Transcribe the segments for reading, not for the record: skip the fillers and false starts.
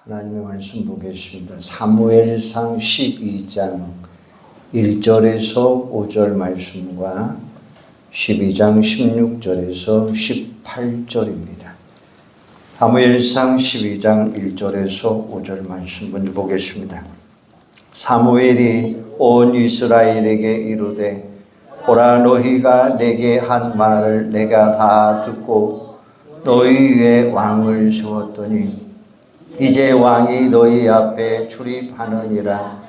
하나님의 말씀 보겠습니다. 사무엘상 12장 1절에서 5절 말씀과 12장 16절에서 18절입니다. 사무엘상 12장 1절에서 5절 말씀 먼저 보겠습니다. 사무엘이 온 이스라엘에게 이르되 보라, 너희가 내게 한 말을 내가 다 듣고 너희 위에 왕을 세웠더니 이제 왕이 너희 앞에 출입하느니라.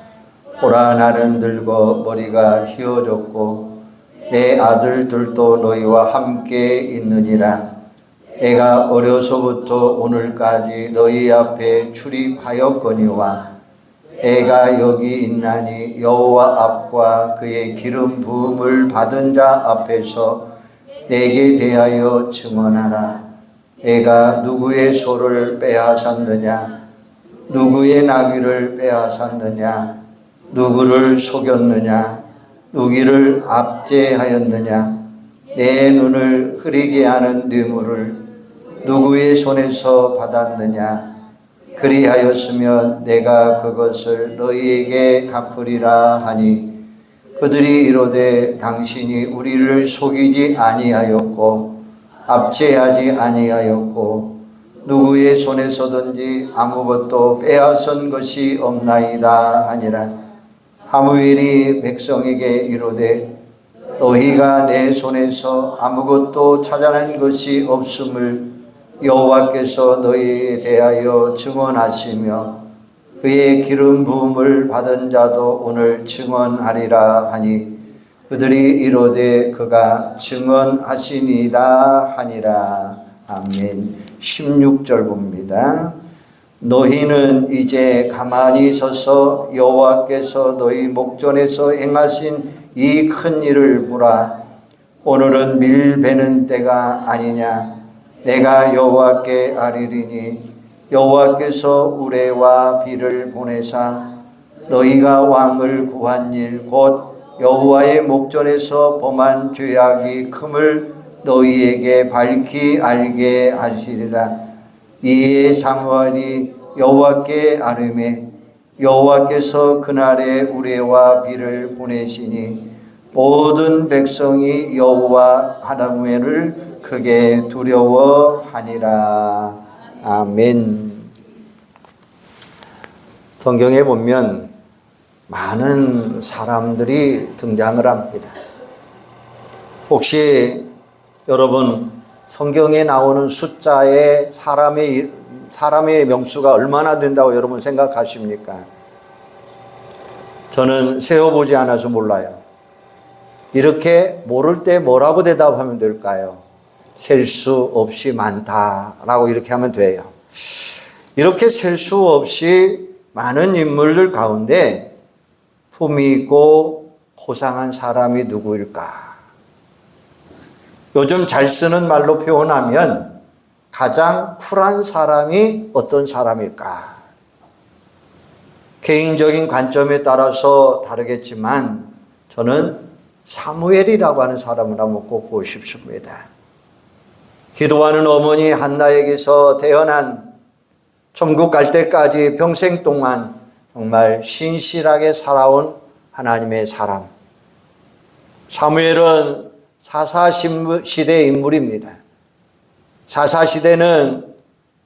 보라, 나는 늙어 머리가 휘어졌고 내 아들들도 너희와 함께 있느니라. 내가 어려서부터 오늘까지 너희 앞에 출입하였거니와 내가 여기 있나니 여호와 앞과 그의 기름 부음을 받은 자 앞에서 내게 대하여 증언하라. 내가 누구의 소를 빼앗았느냐? 누구의 나귀를 빼앗았느냐? 누구를 속였느냐? 누구를 압제하였느냐? 내 눈을 흐리게 하는 뇌물을 누구의 손에서 받았느냐? 그리하였으면 내가 그것을 너희에게 갚으리라 하니 그들이 이르되 당신이 우리를 속이지 아니하였고 압제하지 아니하였고 누구의 손에서든지 아무것도 빼앗은 것이 없나이다 하니라. 사무엘이 백성에게 이르되 너희가 내 손에서 아무것도 찾아낸 것이 없음을 여호와께서 너희에 대하여 증언하시며 그의 기름 부음을 받은 자도 오늘 증언하리라 하니 그들이 이르되 그가 증언하시니이다 하니라. 아멘. 16절 봅니다. 너희는 이제 가만히 서서 여호와께서 너희 목전에서 행하신 이 큰 일을 보라. 오늘은 밀 베는 때가 아니냐? 내가 여호와께 아뢰리니 여호와께서 우레와 비를 보내사 너희가 왕을 구한 일 곧 여호와의 목전에서 범한 죄악이 큼을 너희에게 밝히 알게 하시리라. 이에 사무엘이 여호와께 아뢰매 여호와께서 그날에 우레와 비를 보내시니 모든 백성이 여호와 하나님을 크게 두려워하니라. 아멘. 성경에 보면 많은 사람들이 등장을 합니다. 혹시 여러분 성경에 나오는 숫자에 사람의 명수가 얼마나 된다고 여러분 생각하십니까? 저는 세어보지 않아서 몰라요. 이렇게 모를 때 뭐라고 대답하면 될까요? 셀 수 없이 많다라고 이렇게 하면 돼요. 이렇게 셀 수 없이 많은 인물들 가운데 품이 있고 호상한 사람이 누구일까? 요즘 잘 쓰는 말로 표현하면 가장 쿨한 사람이 어떤 사람일까? 개인적인 관점에 따라서 다르겠지만 저는 사무엘이라고 하는 사람을 한번 꼭 보고 싶습니다. 기도하는 어머니 한나에게서 태어난 천국 갈 때까지 평생 동안 정말 신실하게 살아온 하나님의 사람. 사무엘은 사사시대의 인물입니다. 사사시대는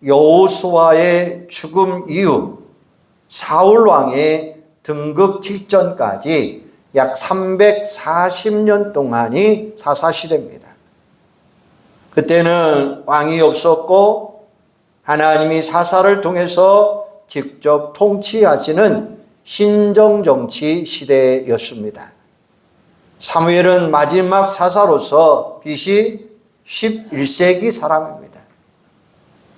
여호수아의 죽음 이후 사울 왕의 등극 직전까지 약 340년 동안이 사사시대입니다. 그때는 왕이 없었고 하나님이 사사를 통해서 직접 통치하시는 신정정치 시대였습니다. 사무엘은 마지막 사사로서 BC 11세기 사람입니다.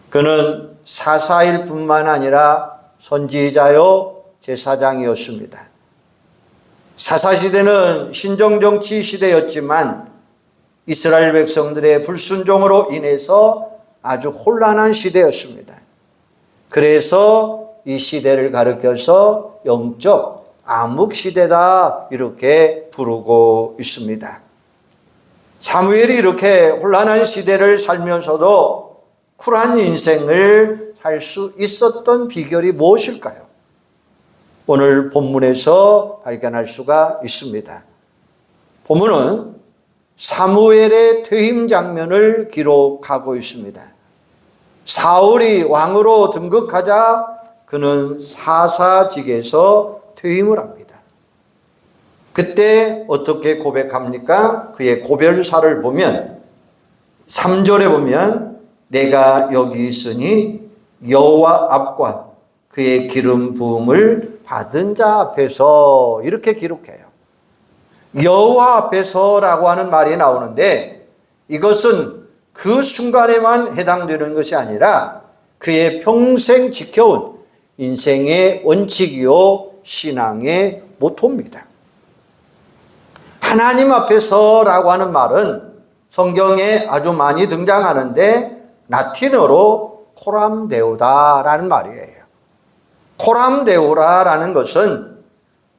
그는 사사일 뿐만 아니라 선지자요 제사장이었습니다. 사사시대는 신정정치 시대였지만 이스라엘 백성들의 불순종으로 인해서 아주 혼란한 시대였습니다. 그래서 이 시대를 가리켜서 영적 암흑시대다 이렇게 부르고 있습니다. 사무엘이 이렇게 혼란한 시대를 살면서도 쿨한 인생을 살 수 있었던 비결이 무엇일까요? 오늘 본문에서 발견할 수가 있습니다. 본문은 사무엘의 퇴임 장면을 기록하고 있습니다. 사울이 왕으로 등극하자 그는 사사직에서 퇴임을 합니다. 그때 어떻게 고백합니까? 그의 고별사를 보면 3절에 보면 내가 여기 있으니 여호와 앞과 그의 기름 부음을 받은 자 앞에서 이렇게 기록해요. 여호와 앞에서라고 하는 말이 나오는데 이것은 그 순간에만 해당되는 것이 아니라 그의 평생 지켜온 인생의 원칙이요 신앙의 모토입니다. 하나님 앞에서라고 하는 말은 성경에 아주 많이 등장하는데 라틴어로 코람데오다라는 말이에요. 코람데오라라는 것은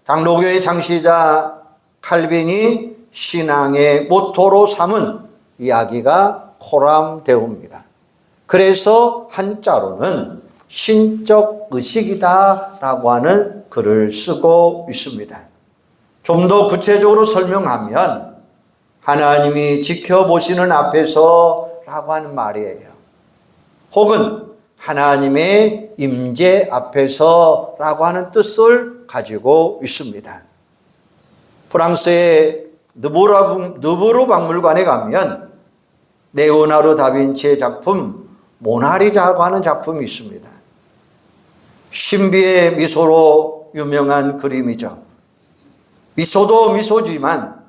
장로교의 창시자 칼빈이 신앙의 모토로 삼은 이야기가 코람데오입니다. 그래서 한자로는 신적 의식이다라고 하는 글을 쓰고 있습니다. 좀 더 구체적으로 설명하면 하나님이 지켜보시는 앞에서라고 하는 말이에요. 혹은 하나님의 임재 앞에서라고 하는 뜻을 가지고 있습니다. 프랑스의 느부르 박물관에 가면 레오나르도 다빈치의 작품 모나리자라고 하는 작품이 있습니다. 신비의 미소로 유명한 그림이죠. 미소도 미소지만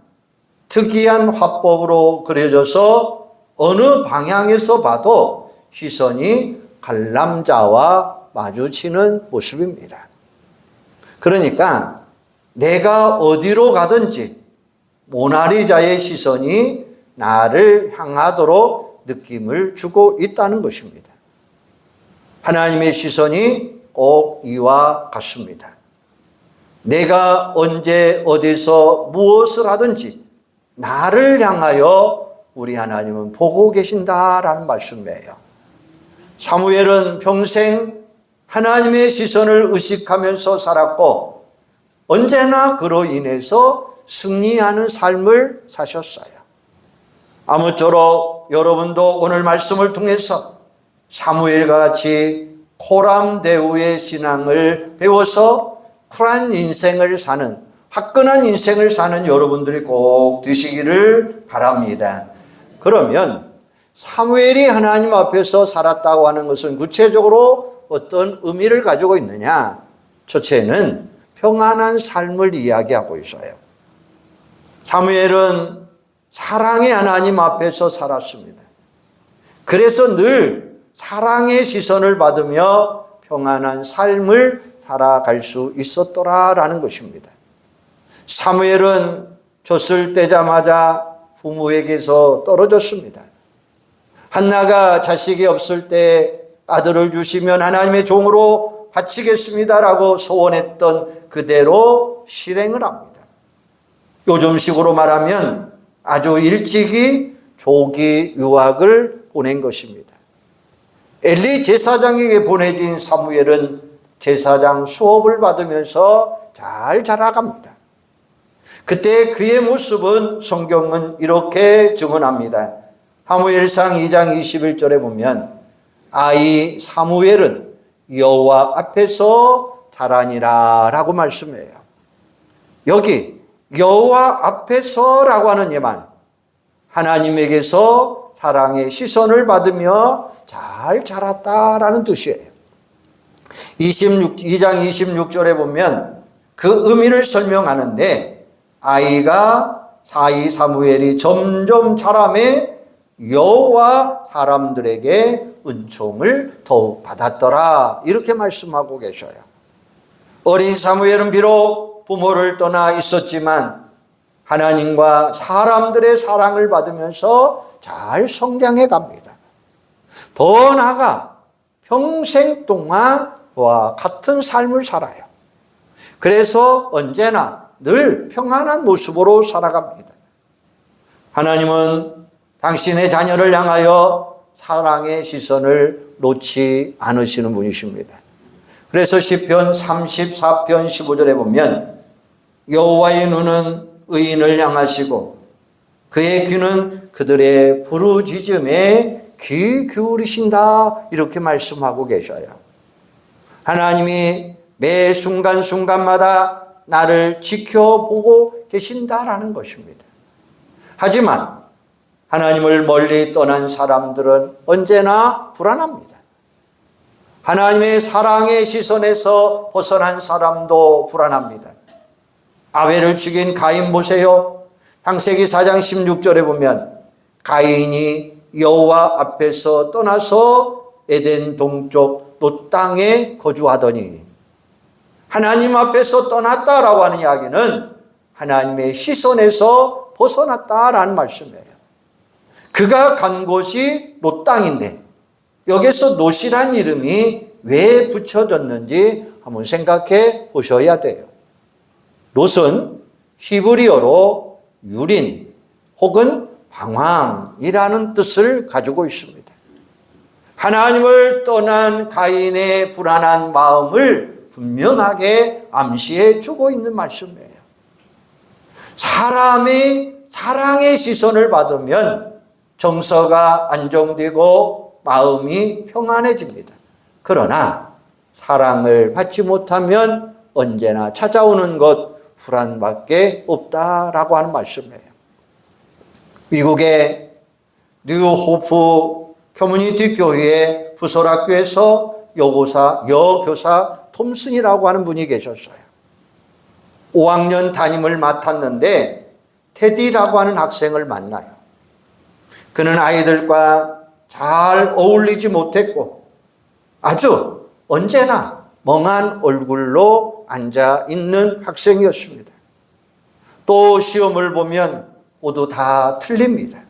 특이한 화법으로 그려져서 어느 방향에서 봐도 시선이 관람자와 마주치는 모습입니다. 그러니까 내가 어디로 가든지 모나리자의 시선이 나를 향하도록 느낌을 주고 있다는 것입니다. 하나님의 시선이 꼭 이와 같습니다. 내가 언제 어디서 무엇을 하든지 나를 향하여 우리 하나님은 보고 계신다라는 말씀이에요. 사무엘은 평생 하나님의 시선을 의식하면서 살았고 언제나 그로 인해서 승리하는 삶을 사셨어요. 아무쪼록 여러분도 오늘 말씀을 통해서 사무엘과 같이 코람데오의 신앙을 배워서 쿨한 인생을 사는, 화끈한 인생을 사는 여러분들이 꼭 되시기를 바랍니다. 그러면 사무엘이 하나님 앞에서 살았다고 하는 것은 구체적으로 어떤 의미를 가지고 있느냐? 첫째는 평안한 삶을 이야기하고 있어요. 사무엘은 사랑의 하나님 앞에서 살았습니다. 그래서 늘 사랑의 시선을 받으며 평안한 삶을 살아갈 수 있었더라라는 것입니다. 사무엘은 젖을 떼자마자 부모에게서 떨어졌습니다. 한나가 자식이 없을 때 아들을 주시면 하나님의 종으로 바치겠습니다라고 소원했던 그대로 실행을 합니다. 요즘식으로 말하면 아주 일찍이 조기 유학을 보낸 것입니다. 엘리 제사장에게 보내진 사무엘은 제사장 수업을 받으면서 잘 자라갑니다. 그때 그의 모습은 성경은 이렇게 증언합니다. 사무엘상 2장 21절에 보면 아이 사무엘은 여호와 앞에서 자라니라 라고 말씀해요. 여기 여호와 앞에서라고 하는 이 말, 하나님에게서 사랑의 시선을 받으며 잘 자랐다라는 뜻이에요. 2장 26절에 보면 그 의미를 설명하는데 아이가 사이 사무엘이 점점 자라매 여호와 사람들에게 은총을 더욱 받았더라 이렇게 말씀하고 계셔요. 어린 사무엘은 비록 부모를 떠나 있었지만 하나님과 사람들의 사랑을 받으면서 잘 성장해 갑니다. 더 나아가 평생 동안 그와 같은 삶을 살아요. 그래서 언제나 늘 평안한 모습으로 살아갑니다. 하나님은 당신의 자녀를 향하여 사랑의 시선을 놓지 않으시는 분이십니다. 그래서 시편 34편 15절에 보면 여호와의 눈은 의인을 향하시고 그의 귀는 그들의 부르짖음에 귀 기울이신다, 이렇게 말씀하고 계셔요. 하나님이 매 순간순간마다 나를 지켜보고 계신다라는 것입니다. 하지만 하나님을 멀리 떠난 사람들은 언제나 불안합니다. 하나님의 사랑의 시선에서 벗어난 사람도 불안합니다. 아벨을 죽인 가인 보세요. 창세기 4장 16절에 보면 가인이 여호와 앞에서 떠나서 에덴 동쪽 롯 땅에 거주하더니, 하나님 앞에서 떠났다라고 하는 이야기는 하나님의 시선에서 벗어났다라는 말씀이에요. 그가 간 곳이 롯 땅인데 여기서 롯이란 이름이 왜 붙여졌는지 한번 생각해 보셔야 돼요. 롯은 히브리어로 유린 혹은 방황이라는 뜻을 가지고 있습니다. 하나님을 떠난 가인의 불안한 마음을 분명하게 암시해 주고 있는 말씀이에요. 사람의 사랑의 시선을 받으면 정서가 안정되고 마음이 평안해집니다. 그러나 사랑을 받지 못하면 언제나 찾아오는 것 불안밖에 없다라고 하는 말씀이에요. 미국의 뉴호프 커뮤니티 교회 부설학교에서 여교사 톰슨이라고 하는 분이 계셨어요. 5학년 담임을 맡았는데 테디라고 하는 학생을 만나요. 그는 아이들과 잘 어울리지 못했고 아주 언제나 멍한 얼굴로 앉아 있는 학생이었습니다. 또 시험을 보면 모두 다 틀립니다.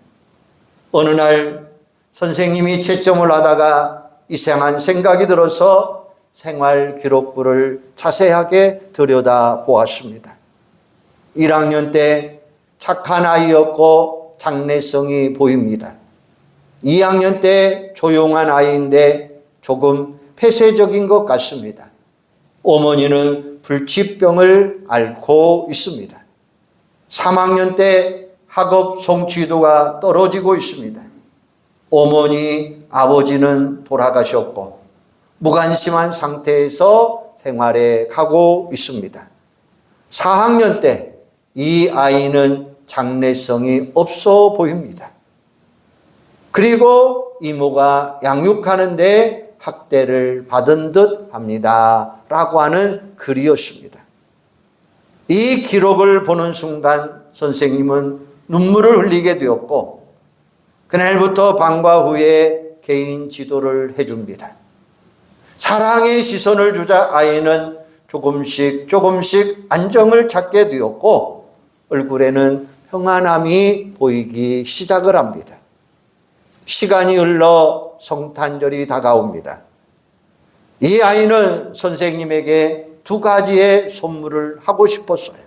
어느 날 선생님이 채점을 하다가 이상한 생각이 들어서 생활 기록부를 자세하게 들여다보았습니다. 1학년 때 착한 아이였고 장래성이 보입니다. 2학년 때 조용한 아이인데 조금 폐쇄적인 것 같습니다. 어머니는 불치병을 앓고 있습니다. 3학년 때 학업 성취도가 떨어지고 있습니다. 어머니, 아버지는 돌아가셨고 무관심한 상태에서 생활에 가고 있습니다. 4학년 때 이 아이는 장래성이 없어 보입니다. 그리고 이모가 양육하는데 학대를 받은 듯 합니다. 라고 하는 글이었습니다. 이 기록을 보는 순간 선생님은 눈물을 흘리게 되었고 그날부터 방과 후에 개인 지도를 해줍니다. 사랑의 시선을 주자 아이는 조금씩 안정을 찾게 되었고 얼굴에는 평안함이 보이기 시작을 합니다. 시간이 흘러 성탄절이 다가옵니다. 이 아이는 선생님에게 2가지의 선물을 하고 싶었어요.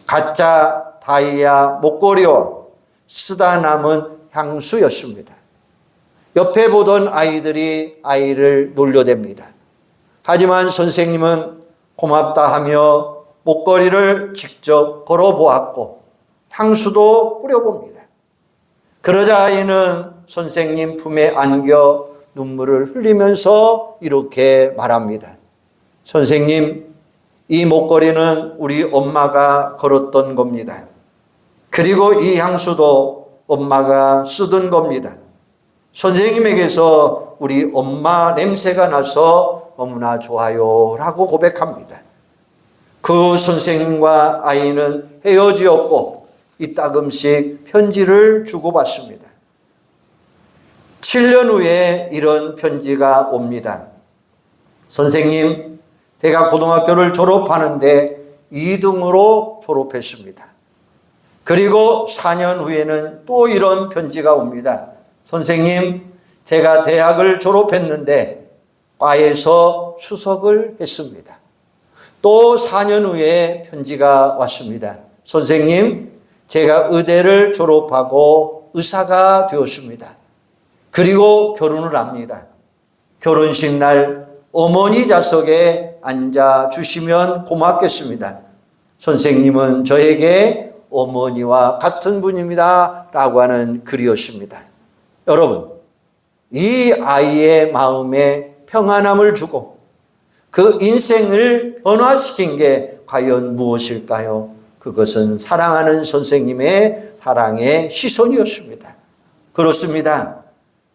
가짜 다이아 목걸이와 쓰다 남은 향수였습니다. 옆에 보던 아이들이 아이를 놀려댑니다. 하지만 선생님은 고맙다 하며 목걸이를 직접 걸어보았고 향수도 뿌려봅니다. 그러자 아이는 선생님 품에 안겨 눈물을 흘리면서 이렇게 말합니다. 선생님, 이 목걸이는 우리 엄마가 걸었던 겁니다. 그리고 이 향수도 엄마가 쓰던 겁니다. 선생님에게서 우리 엄마 냄새가 나서 너무나 좋아요 라고 고백합니다. 그 선생님과 아이는 헤어지었고 이따금씩 편지를 주고받습니다. 7년 후에 이런 편지가 옵니다. 선생님, 제가 고등학교를 졸업하는데 2등으로 졸업했습니다. 그리고 4년 후에는 또 이런 편지가 옵니다. 선생님, 제가 대학을 졸업했는데 과에서 수석을 했습니다. 또 4년 후에 편지가 왔습니다. 선생님, 제가 의대를 졸업하고 의사가 되었습니다. 그리고 결혼을 합니다. 결혼식 날 어머니 좌석에 앉아 주시면 고맙겠습니다. 선생님은 저에게 어머니와 같은 분입니다 라고 하는 글이었습니다. 여러분, 이 아이의 마음에 평안함을 주고 그 인생을 변화시킨 게 과연 무엇일까요? 그것은 사랑하는 선생님의 사랑의 시선이었습니다. 그렇습니다.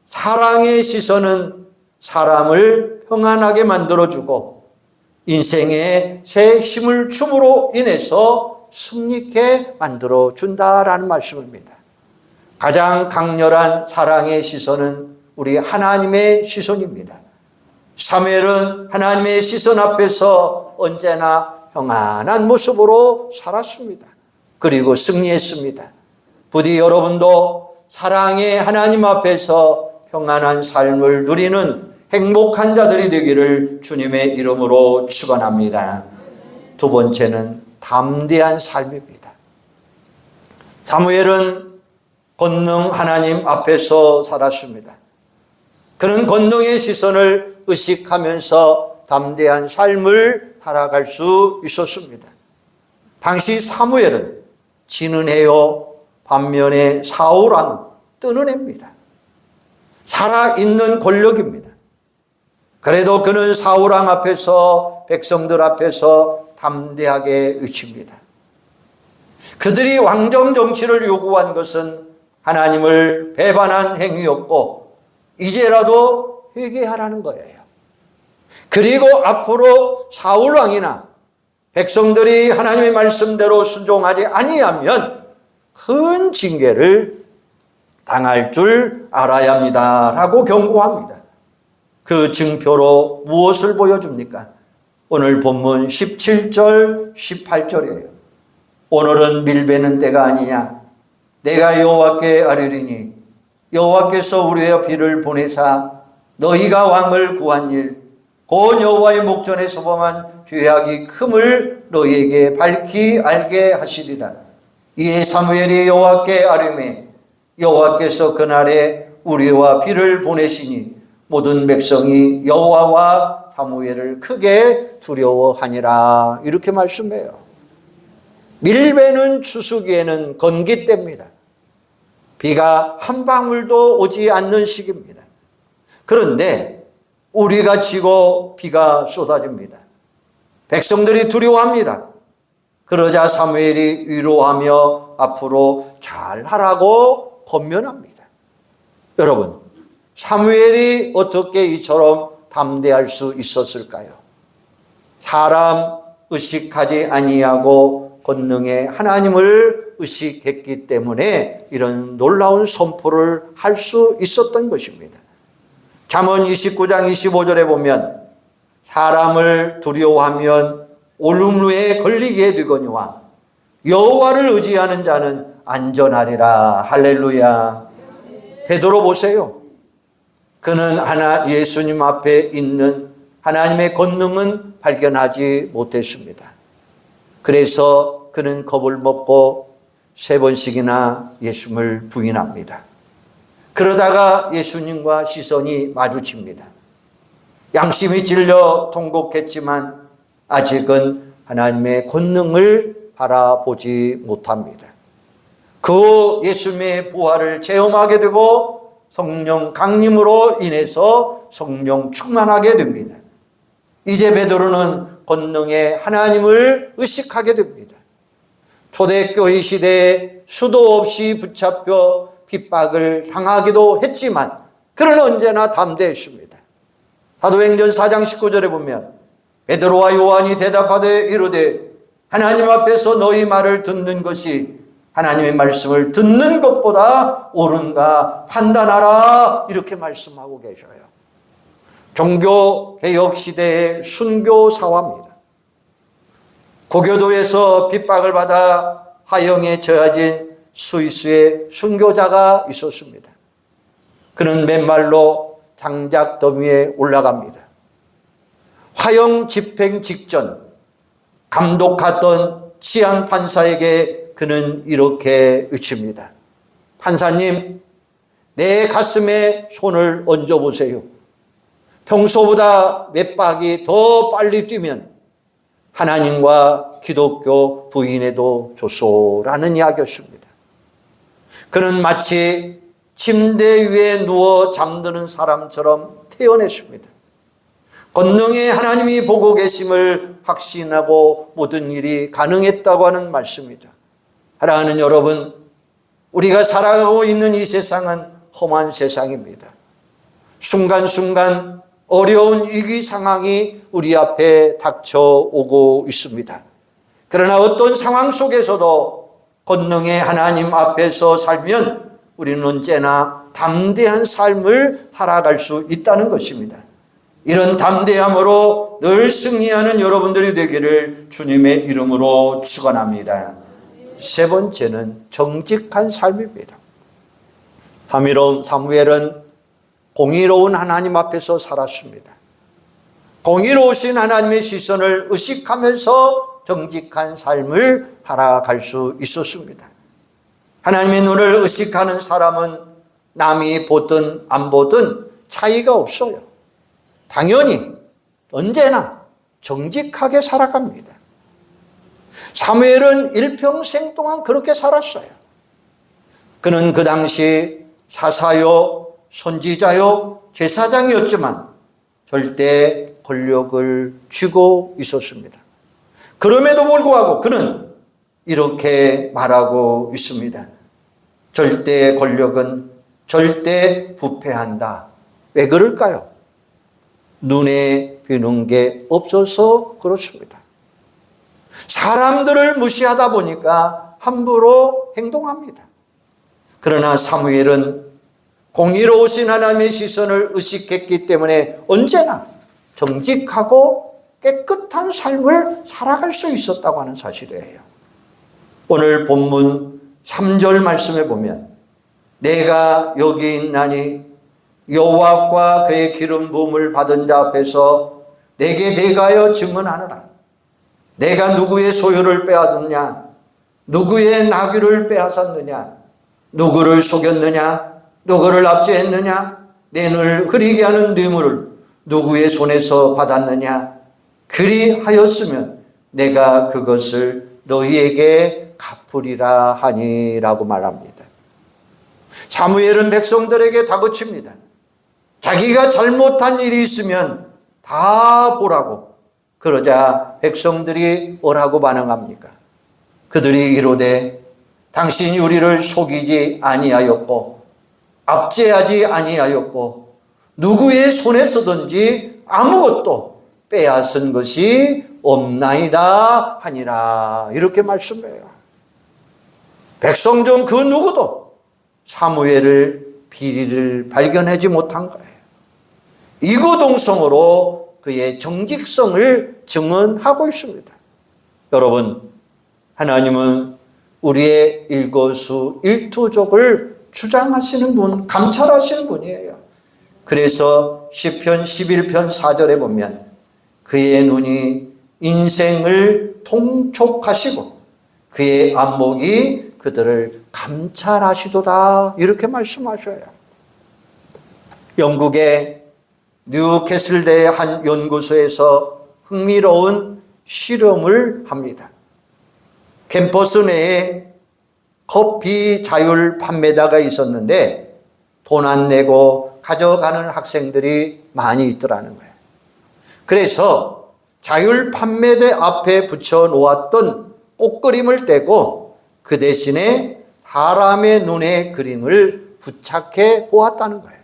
사랑의 시선은 사람을 평안하게 만들어주고 인생의 새 힘을 줌으로 인해서 승리케 만들어준다라는 말씀입니다. 가장 강렬한 사랑의 시선은 우리 하나님의 시선입니다. 사무엘은 하나님의 시선 앞에서 언제나 평안한 모습으로 살았습니다. 그리고 승리했습니다. 부디 여러분도 사랑의 하나님 앞에서 평안한 삶을 누리는 행복한 자들이 되기를 주님의 이름으로 축원합니다. 두 번째는 담대한 삶입니다. 사무엘은 권능 하나님 앞에서 살았습니다. 그는 권능의 시선을 의식하면서 담대한 삶을 살아갈 수 있었습니다. 당시 사무엘은 지는 해요, 반면에 사울왕은 뜨는 해입니다. 살아있는 권력입니다. 그래도 그는 사울왕 앞에서, 백성들 앞에서 담대하게 외칩니다. 그들이 왕정 정치를 요구한 것은 하나님을 배반한 행위였고 이제라도 회개하라는 거예요. 그리고 앞으로 사울왕이나 백성들이 하나님의 말씀대로 순종하지 아니하면 큰 징계를 당할 줄 알아야 합니다 라고 경고합니다. 그 증표로 무엇을 보여줍니까? 오늘 본문 17절 18절이에요. 오늘은 밀베는 때가 아니냐? 내가 여호와께 아뢰리니 여호와께서 우리의 비를 보내사 너희가 왕을 구한 일 곧 여호와의 목전에서 범한 죄악이 큼을 너희에게 밝히 알게 하시리라. 이에 사무엘이 여호와께 아뢰매 여호와께서 그날에 우리와 비를 보내시니 모든 백성이 여호와와 사무엘을 크게 두려워하니라. 이렇게 말씀해요. 밀베는 추수기에는 건기 때입니다. 비가 한 방울도 오지 않는 시기입니다. 그런데 우리가 지고 비가 쏟아집니다. 백성들이 두려워합니다. 그러자 사무엘이 위로하며 앞으로 잘하라고 권면합니다. 여러분, 사무엘이 어떻게 이처럼 담대할 수 있었을까요? 사람 의식하지 아니하고 권능의 하나님을 의식했기 때문에 이런 놀라운 선포를 할 수 있었던 것입니다. 잠언 29장 25절에 보면 사람을 두려워하면 올무에 걸리게 되거니와 여호와를 의지하는 자는 안전하리라. 할렐루야. 베드로 보세요. 그는 예수님 앞에 있는 하나님의 권능은 발견하지 못했습니다. 그래서 그는 겁을 먹고 3번씩이나 예수님을 부인합니다. 그러다가 예수님과 시선이 마주칩니다. 양심이 찔려 통곡했지만 아직은 하나님의 권능을 바라보지 못합니다. 그 예수님의 부활을 체험하게 되고 성령 강림으로 인해서 성령 충만하게 됩니다. 이제 베드로는 권능의 하나님을 의식하게 됩니다. 초대교회 시대에 수도 없이 붙잡혀 핍박을 당하기도 했지만 그는 언제나 담대했습니다. 사도행전 4장 19절에 보면 베드로와 요한이 대답하되 이르되 하나님 앞에서 너희 말을 듣는 것이 하나님의 말씀을 듣는 것보다 옳은가 판단하라. 이렇게 말씀하고 계셔요. 종교개혁 시대의 순교사화입니다. 고교도에서 핍박을 받아 하영에 처해진 스위스의 순교자가 있었습니다. 그는 맨발로 장작 더미에 올라갑니다. 화형 집행 직전 감독하던 치안 판사에게 그는 이렇게 외칩니다. 판사님, 내 가슴에 손을 얹어보세요. 평소보다 몇 박이 더 빨리 뛰면 하나님과 기독교 부인해도 좋소라는 이야기였습니다. 그는 마치 침대 위에 누워 잠드는 사람처럼 태어났습니다. 권능의 하나님이 보고 계심을 확신하고 모든 일이 가능했다고 하는 말씀이죠. 사랑하는 여러분, 우리가 살아가고 있는 이 세상은 험한 세상입니다. 순간순간 어려운 위기 상황이 우리 앞에 닥쳐오고 있습니다. 그러나 어떤 상황 속에서도 권능의 하나님 앞에서 살면 우리는 언제나 담대한 삶을 살아갈 수 있다는 것입니다. 이런 담대함으로 늘 승리하는 여러분들이 되기를 주님의 이름으로 축원합니다. 세 번째는 정직한 삶입니다. 사무엘은 공의로운 하나님 앞에서 살았습니다. 공의로우신 하나님의 시선을 의식하면서 정직한 삶을 살아갈 수 있었습니다. 하나님의 눈을 의식하는 사람은 남이 보든 안 보든 차이가 없어요. 당연히 언제나 정직하게 살아갑니다. 사무엘은 일평생 동안 그렇게 살았어요. 그는 그 당시 사사요, 선지자요, 제사장이었지만 절대 권력을 쥐고 있었습니다. 그럼에도 불구하고 그는 이렇게 말하고 있습니다. 절대 권력은 절대 부패한다. 왜 그럴까요? 눈에 뵈는 게 없어서 그렇습니다. 사람들을 무시하다 보니까 함부로 행동합니다. 그러나 사무엘은 공의로우신 하나님의 시선을 의식했기 때문에 언제나 정직하고 깨끗한 삶을 살아갈 수 있었다고 하는 사실이에요. 오늘 본문 3절 말씀에 보면 내가 여기 있나니 여호와과 그의 기름 부음을 받은 자 앞에서 내게 대가여 증언하노라. 내가 누구의 소유를 빼앗았느냐? 누구의 나귀를 빼앗았느냐? 누구를 속였느냐? 누구를 압제했느냐? 내 눈을 흐리게 하는 뇌물을 누구의 손에서 받았느냐? 그리하였으면 내가 그것을 너희에게 갚으리라 하니라고 말합니다. 사무엘은 백성들에게 다그칩니다. 자기가 잘못한 일이 있으면 다 보라고. 그러자 백성들이 뭐라고 반응합니까? 그들이 이르되 당신이 우리를 속이지 아니하였고 압제하지 아니하였고 누구의 손에 쓰든지 아무것도 빼앗은 것이 없나이다 하니라. 이렇게 말씀해요. 백성 중 그 누구도 사무엘을 비리를 발견하지 못한 거예요. 이구동성으로 그의 정직성을 증언하고 있습니다. 여러분, 하나님은 우리의 일거수일투족을 주장하시는 분, 감찰하시는 분이에요. 그래서 시편 11편 4절에 보면 그의 눈이 인생을 통촉하시고 그의 안목이 그들을 감찰하시도다 이렇게 말씀하셔요. 영국의 뉴캐슬대의 한 연구소에서 흥미로운 실험을 합니다. 캠퍼스 내에 커피 자율 판매다가 있었는데 돈 안 내고 가져가는 학생들이 많이 있더라는 거예요. 그래서 자율 판매대 앞에 붙여 놓았던 꽃그림을 떼고 그 대신에 사람의 눈에 그림을 부착해 보았다는 거예요.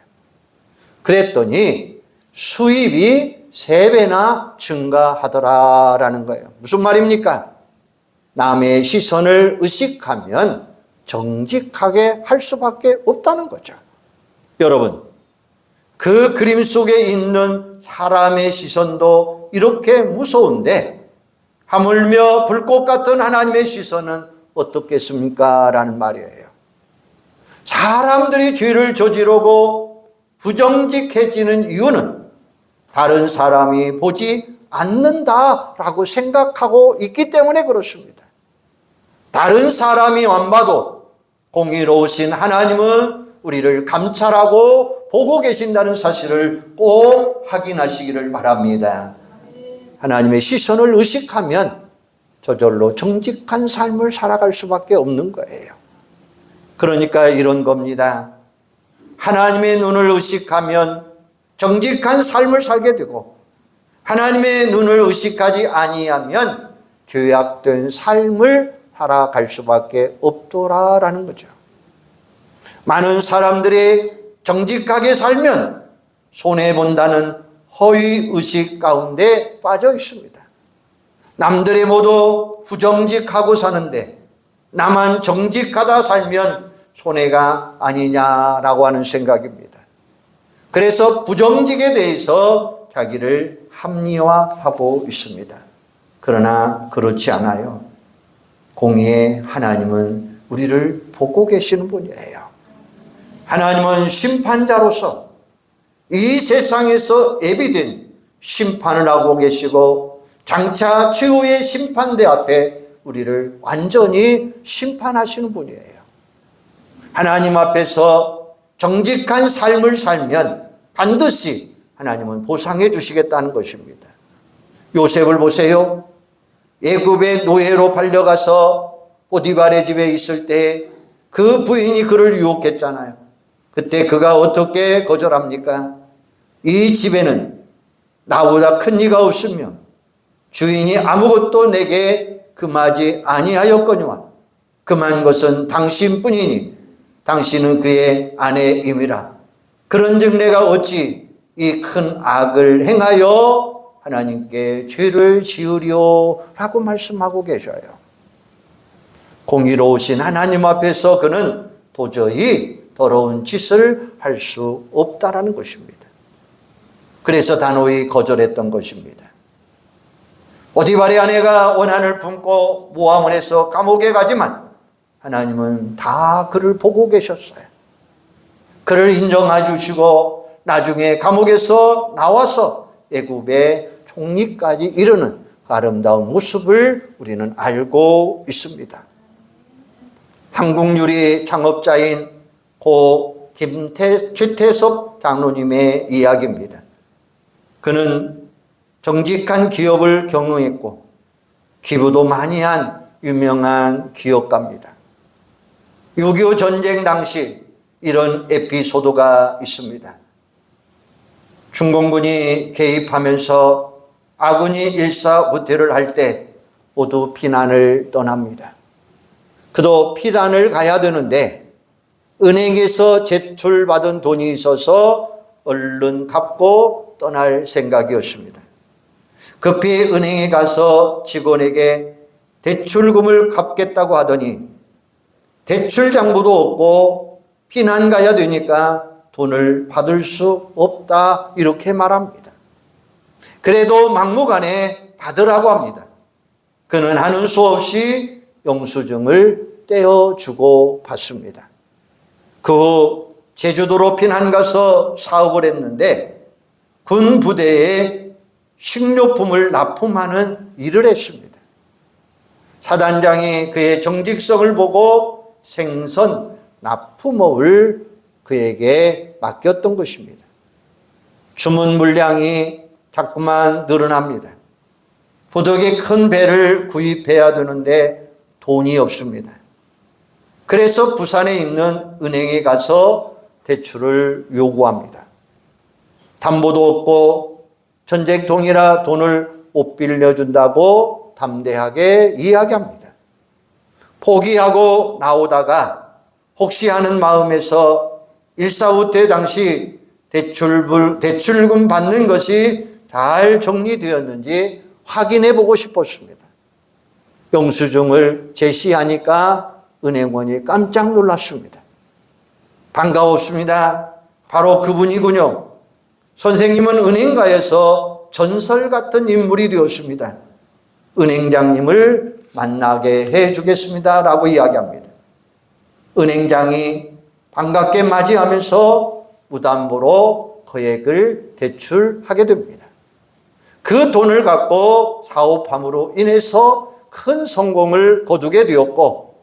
그랬더니 수입이 3배나 증가하더라라는 거예요. 무슨 말입니까? 남의 시선을 의식하면 정직하게 할 수밖에 없다는 거죠. 여러분, 그 그림 속에 있는 사람의 시선도 이렇게 무서운데 하물며 불꽃 같은 하나님의 시선은 어떻겠습니까? 라는 말이에요. 사람들이 죄를 저지르고 부정직해지는 이유는 다른 사람이 보지 않는다라고 생각하고 있기 때문에 그렇습니다. 다른 사람이 안 봐도 공의로우신 하나님은 우리를 감찰하고 보고 계신다는 사실을 꼭 확인하시기를 바랍니다. 하나님의 시선을 의식하면 저절로 정직한 삶을 살아갈 수밖에 없는 거예요. 그러니까 이런 겁니다. 하나님의 눈을 의식하면 정직한 삶을 살게 되고, 하나님의 눈을 의식하지 아니하면 죄악된 삶을 살아갈 수밖에 없더라라는 거죠. 많은 사람들이 정직하게 살면 손해본다는 허위의식 가운데 빠져 있습니다. 남들이 모두 부정직하고 사는데 나만 정직하다 살면 손해가 아니냐라고 하는 생각입니다. 그래서 부정직에 대해서 자기를 합리화하고 있습니다. 그러나 그렇지 않아요. 공의의 하나님은 우리를 보고 계시는 분이에요. 하나님은 심판자로서 이 세상에서 예비된 심판을 하고 계시고, 장차 최후의 심판대 앞에 우리를 완전히 심판하시는 분이에요. 하나님 앞에서 정직한 삶을 살면 반드시 하나님은 보상해 주시겠다는 것입니다. 요셉을 보세요. 애굽의 노예로 팔려가서 보디발의 집에 있을 때 그 부인이 그를 유혹했잖아요. 그때 그가 어떻게 거절합니까? 이 집에는 나보다 큰 이가 없으며 주인이 아무것도 내게 금하지 아니하였거니와 금한 것은 당신뿐이니 당신은 그의 아내임이라. 그런즉 내가 어찌 이 큰 악을 행하여 하나님께 죄를 지으리오 라고 말씀하고 계셔요. 공의로우신 하나님 앞에서 그는 도저히 더러운 짓을 할 수 없다라는 것입니다. 그래서 단호히 거절했던 것입니다. 보디발의 아내가 원한을 품고 모함을 해서 감옥에 가지만 하나님은 다 그를 보고 계셨어요. 그를 인정해 주시고 나중에 감옥에서 나와서 애굽의 총리까지 이르는 아름다운 모습을 우리는 알고 있습니다. 한국유리 창업자인 고 최태섭 장로님의 이야기입니다. 그는 정직한 기업을 경영했고 기부도 많이 한 유명한 기업가입니다. 6.25 전쟁 당시 이런 에피소드가 있습니다. 중공군이 개입하면서 아군이 일사후퇴를 할 때 모두 피난을 떠납니다. 그도 피난을 가야 되는데 은행에서 제출받은 돈이 있어서 얼른 갚고 떠날 생각이었습니다. 급히 은행에 가서 직원에게 대출금을 갚겠다고 하더니 대출 장부도 없고 피난 가야 되니까 돈을 받을 수 없다 이렇게 말합니다. 그래도 막무가내 받으라고 합니다. 그는 하는 수 없이 영수증을 떼어주고 받습니다. 그 후 제주도로 피난 가서 사업을 했는데 군 부대에 식료품을 납품하는 일을 했습니다. 사단장이 그의 정직성을 보고 생선 납품업을 그에게 맡겼던 것입니다. 주문 물량이 자꾸만 늘어납니다. 부득이 큰 배를 구입해야 되는데 돈이 없습니다. 그래서 부산에 있는 은행에 가서 대출을 요구합니다. 담보도 없고 전쟁통이라 돈을 못 빌려준다고 담대하게 이야기합니다. 포기하고 나오다가 혹시 하는 마음에서 일사후퇴 당시 대출금 받는 것이 잘 정리되었는지 확인해 보고 싶었습니다. 영수증을 제시하니까 은행원이 깜짝 놀랐습니다. 반가웠습니다. 바로 그분이군요. 선생님은 은행가에서 전설 같은 인물이 되었습니다. 은행장님을 만나게 해주겠습니다 라고 이야기합니다. 은행장이 반갑게 맞이하면서 무담보로 거액을 대출하게 됩니다. 그 돈을 갖고 사업함으로 인해서 큰 성공을 거두게 되었고,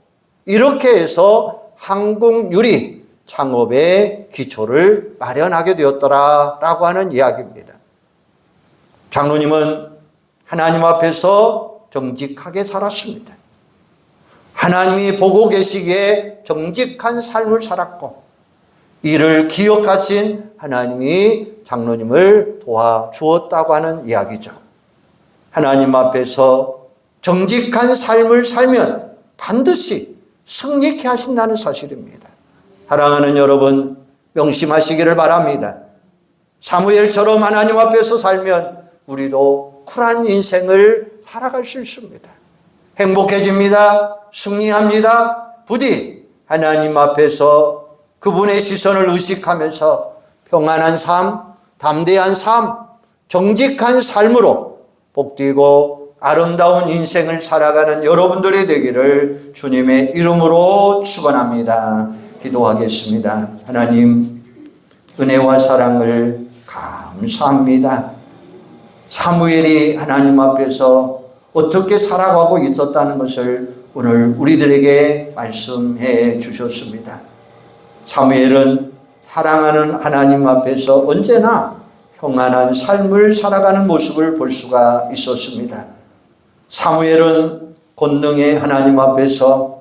이렇게 해서 한국유리 창업의 기초를 마련하게 되었더라라고 하는 이야기입니다. 장로님은 하나님 앞에서 정직하게 살았습니다. 하나님이 보고 계시기에 정직한 삶을 살았고, 이를 기억하신 하나님이 장로님을 도와주었다고 하는 이야기죠. 하나님 앞에서 정직한 삶을 살면 반드시 승리케 하신다는 사실입니다. 사랑하는 여러분, 명심하시기를 바랍니다. 사무엘처럼 하나님 앞에서 살면 우리도 쿨한 인생을 살아갈 수 있습니다. 행복해집니다. 승리합니다. 부디 하나님 앞에서 그분의 시선을 의식하면서 평안한 삶, 담대한 삶, 정직한 삶으로 복되고 아름다운 인생을 살아가는 여러분들이 되기를 주님의 이름으로 축원합니다. 기도하겠습니다. 하나님, 은혜와 사랑을 감사합니다. 사무엘이 하나님 앞에서 어떻게 살아가고 있었다는 것을 오늘 우리들에게 말씀해 주셨습니다. 사무엘은 사랑하는 하나님 앞에서 언제나 평안한 삶을 살아가는 모습을 볼 수가 있었습니다. 사무엘은 권능의 하나님 앞에서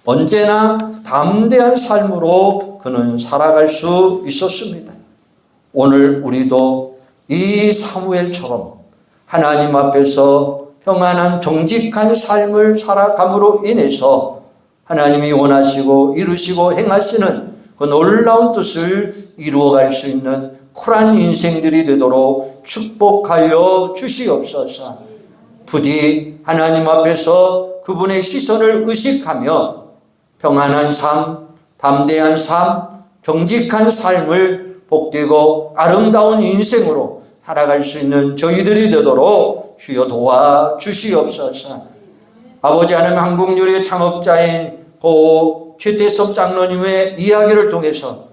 언제나 담대한 삶으로 그는 살아갈 수 있었습니다. 오늘 우리도 이 사무엘처럼 하나님 앞에서 평안한 정직한 삶을 살아감으로 인해서 하나님이 원하시고 이루시고 행하시는 그 놀라운 뜻을 이루어갈 수 있는 쿨한 인생들이 되도록 축복하여 주시옵소서. 부디 하나님 앞에서 그분의 시선을 의식하며 평안한 삶, 담대한 삶, 정직한 삶을 복되고 아름다운 인생으로 살아갈 수 있는 저희들이 되도록 주여 도와 주시옵소서. 아버지 하나님, 한국유리의 창업자인 고 최태섭 장로님의 이야기를 통해서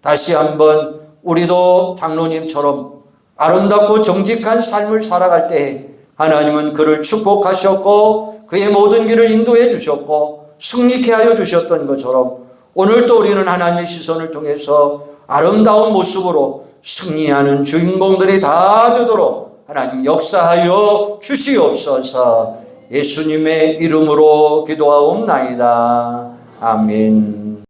다시 한번 우리도 장로님처럼 아름답고 정직한 삶을 살아갈 때 하나님은 그를 축복하셨고 그의 모든 길을 인도해 주셨고 승리케 하여 주셨던 것처럼 오늘도 우리는 하나님의 시선을 통해서 아름다운 모습으로 승리하는 주인공들이 다 되도록 하나님 역사하여 주시옵소서. 예수님의 이름으로 기도하옵나이다. 아멘.